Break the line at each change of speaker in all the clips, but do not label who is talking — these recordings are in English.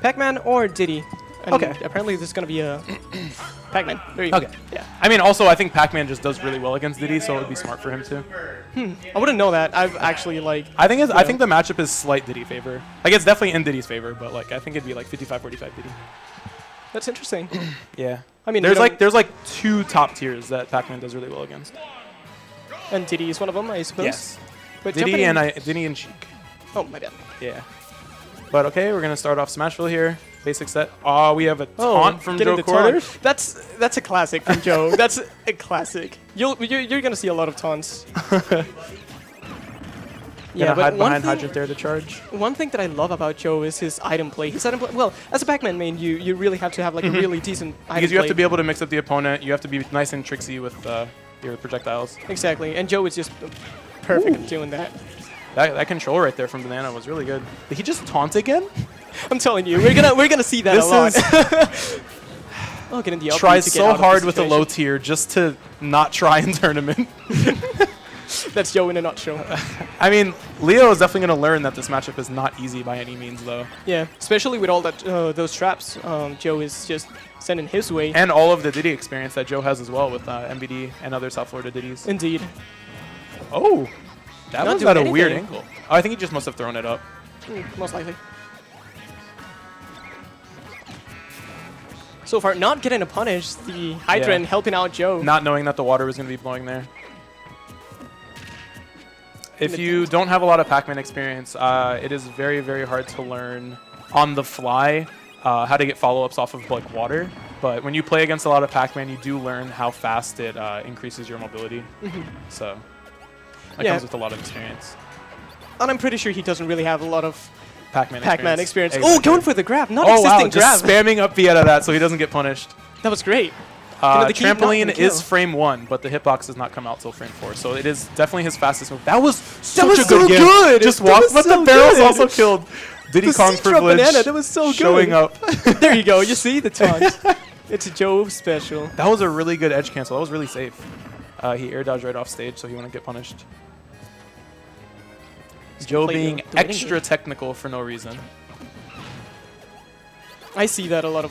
PacMan or Diddy. And
Okay.
apparently this is going to be a PacMan. There you go.
Okay.
Yeah.
I mean, also, I think PacMan just does really well against Diddy, so it would be smart for him too.
I wouldn't know that. I've actually, like...
I think the matchup is slight Diddy favor. Like, it's definitely in Diddy's favor, but like I think it'd be like 55-45 Diddy.
That's interesting.
Yeah.
I mean,
there's like two top tiers that PacMan does really well against.
And Diddy is one of them, I suppose.
Yes.
But
Diddy and Sheik.
Oh, my bad.
Yeah. But okay, we're gonna start off Smashville here. Basic set. Oh, we have a taunt from
getting
Joe
the
Quarter.
taunt. That's a classic from Joe. That's a classic. You're gonna see a lot of taunts.
Yeah, but hide behind Hydrant there to charge.
One thing that I love about Joe is his item play. His item play. Well, as a PacMan main, you really have to have like a really decent item play.
Because you have to be able to mix up the opponent. You have to be nice and tricksy with your projectiles.
Exactly, and Joe is just perfect at doing that.
That control right there from Banana was really good. Did he just taunt again?
I'm telling you, we're gonna see that a lot. Oh, getting the
tries so hard with a low tier just to not try in tournament.
That's Joe in a nutshell.
I mean, Leo is definitely gonna learn that this matchup is not easy by any means, though.
Yeah, especially with all that those traps Joe is just sending his way.
And all of the Diddy experience that Joe has as well with MBD and other South Florida Diddies.
Indeed.
Oh, that was at a weird angle. Oh, I think he just must have thrown it up.
Most likely. So far, not getting a punish. The Hydrant helping out Joe.
Not knowing that the water was going to be blowing there. If you don't have a lot of PacMan experience, it is very, very hard to learn on the fly how to get follow-ups off of like water. But when you play against a lot of PacMan, you do learn how fast it increases your mobility. So that comes with a lot of experience.
And I'm pretty sure he doesn't really have a lot of
PacMan
experience.
Exactly.
Oh, going for the grab. Not existing grab.
Just spamming up B out of that so he doesn't get punished.
That was great.
Trampoline is frame 1, but the hitbox does not come out till frame 4. So it is definitely his fastest move. That was such a good game. Just walk, but the barrels also killed. Diddy Kong privilege
Banana, that was so
showing up.
There you go. You see the taunt. It's a Joe special.
That was a really good edge cancel. That was really safe. He air dodged right off stage, so he wouldn't get punished. Joe being extra technical for no reason.
I see that a lot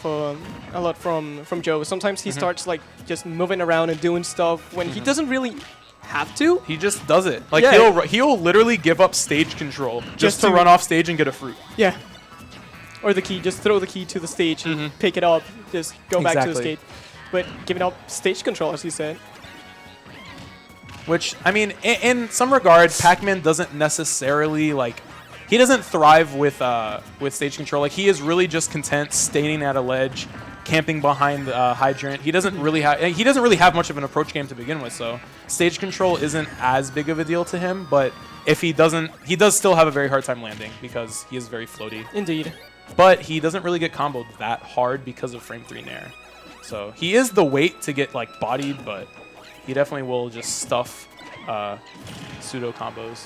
from Joe. Sometimes he starts like just moving around and doing stuff when he doesn't really have to.
He just does it. Like he'll literally give up stage control just to run off stage and get a fruit.
Yeah. Or the key, just throw the key to the stage and pick it up, just go back to the stage. But giving up stage control, as you said.
Which, I mean, in some regard, PacMan doesn't necessarily, like, he doesn't thrive with stage control. Like, he is really just content standing at a ledge, camping behind the Hydrant. He doesn't really have much of an approach game to begin with, so stage control isn't as big of a deal to him, but if he does still have a very hard time landing because he is very floaty.
Indeed.
But he doesn't really get comboed that hard because of frame 3 Nair. So he is the weight to get, like, bodied, but he definitely will just stuff pseudo combos.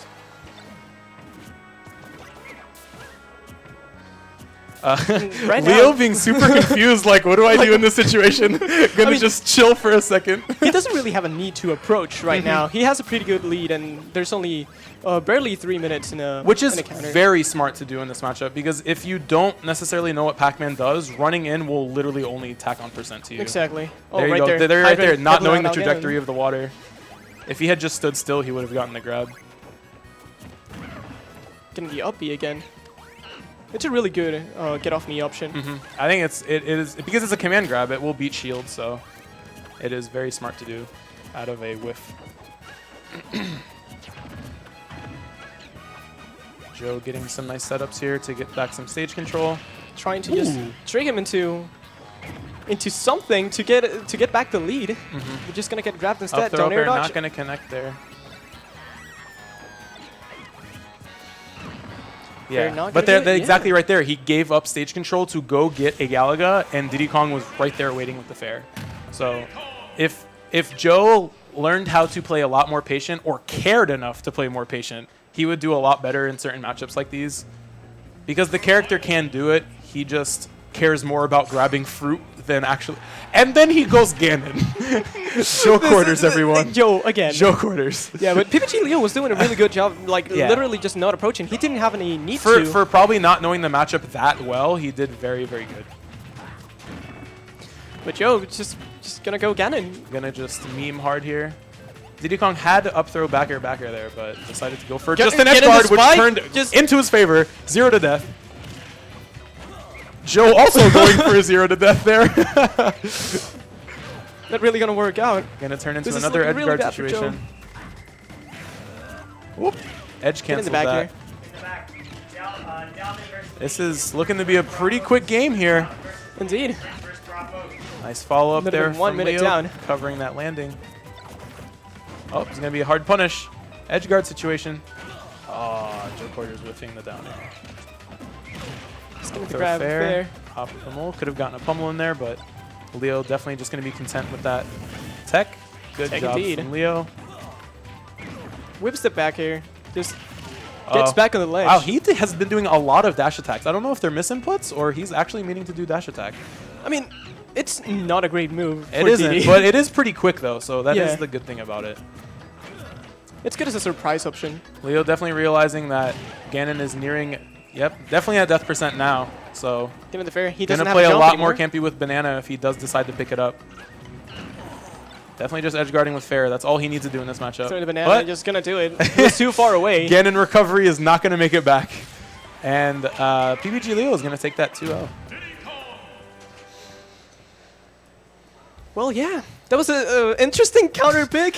Leo being super confused, like, what do I do in this situation? Gonna just chill for a second.
He doesn't really have a need to approach right now. He has a pretty good lead, and there's only barely 3 minutes in a
Which is
counter.
very smart to do in this matchup, because if you don't necessarily know what PacMan does, running in will literally only tack on % to you.
Exactly. Oh,
there you
right
go. There, right there, not knowing the
Ganon.
trajectory of the water. If he had just stood still, he would have gotten the grab.
Getting the up B again. It's a really good get off me option.
I think it is because it's a command grab. It will beat shield, so it is very smart to do out of a whiff. Joe getting some nice setups here to get back some stage control.
Trying to just trick him into something to get back the lead. We're just gonna get grabbed instead.
Up throw
Don't air dodge.
not gonna connect there. Yeah, but they're exactly right there. He gave up stage control to go get a Galaga, and Diddy Kong was right there waiting with the fair. So if Joe learned how to play a lot more patient or cared enough to play more patient, he would do a lot better in certain matchups like these. Because the character can do it, he just cares more about grabbing fruit than actually. And then he goes Ganon. Joe quarters, everyone.
Joe again.
Joe quarters.
Yeah, but PPG Leo was doing a really good job, like
Yeah.
literally just not approaching. He didn't have any need to.
For probably not knowing the matchup that well, he did very, very good.
But Joe just gonna go Ganon.
Gonna just meme hard here. Diddy Kong had to up throw back air there, but decided to go for just an edge guard, which turned into his favor. 0 to death. Joe also going for a 0 to death there.
Not really gonna work out.
Gonna turn into
This is
another edge
looking really
guard
bad for
situation. Whoop. Edge
Get in the
cancels
back
that.
here.
This is looking to be a pretty quick game here.
Indeed.
Nice follow up
Might have
there
been 1
from
minute
Leo,
down.
covering that landing. Oh, it's gonna be a hard punish. Edge guard situation. Oh, Joe Porter's whiffing the down air.
Just gonna
Throw
grab
fair.
fair.
Hop pummel. Could have gotten a pummel in there, but Leo definitely just gonna be content with that tech. Good
Tech
job
indeed.
from Leo.
Whip step back here. Just gets back on the ledge.
Wow, he has been doing a lot of dash attacks. I don't know if they're misinputs or he's actually meaning to do dash attack.
I mean, it's not a great move.
It
for
isn't,
Diddy.
but it is pretty quick though, so that is
Yeah.
the good thing about it.
It's good as a surprise option.
Leo definitely realizing that Ganon is nearing, yep, definitely at death percent now. So
Give him the fair. He doesn't
gonna
have
play
a
a
jump
lot
anymore.
more campy with Banana if he does decide to pick it up. Definitely just edge guarding with fair. That's all he needs to do in this matchup.
So the banana
But
just gonna do it. He was too far away.
Ganon recovery is not going to make it back. And PPG Leo is going to take that 2-0.
Well, yeah, that was an interesting counter pick.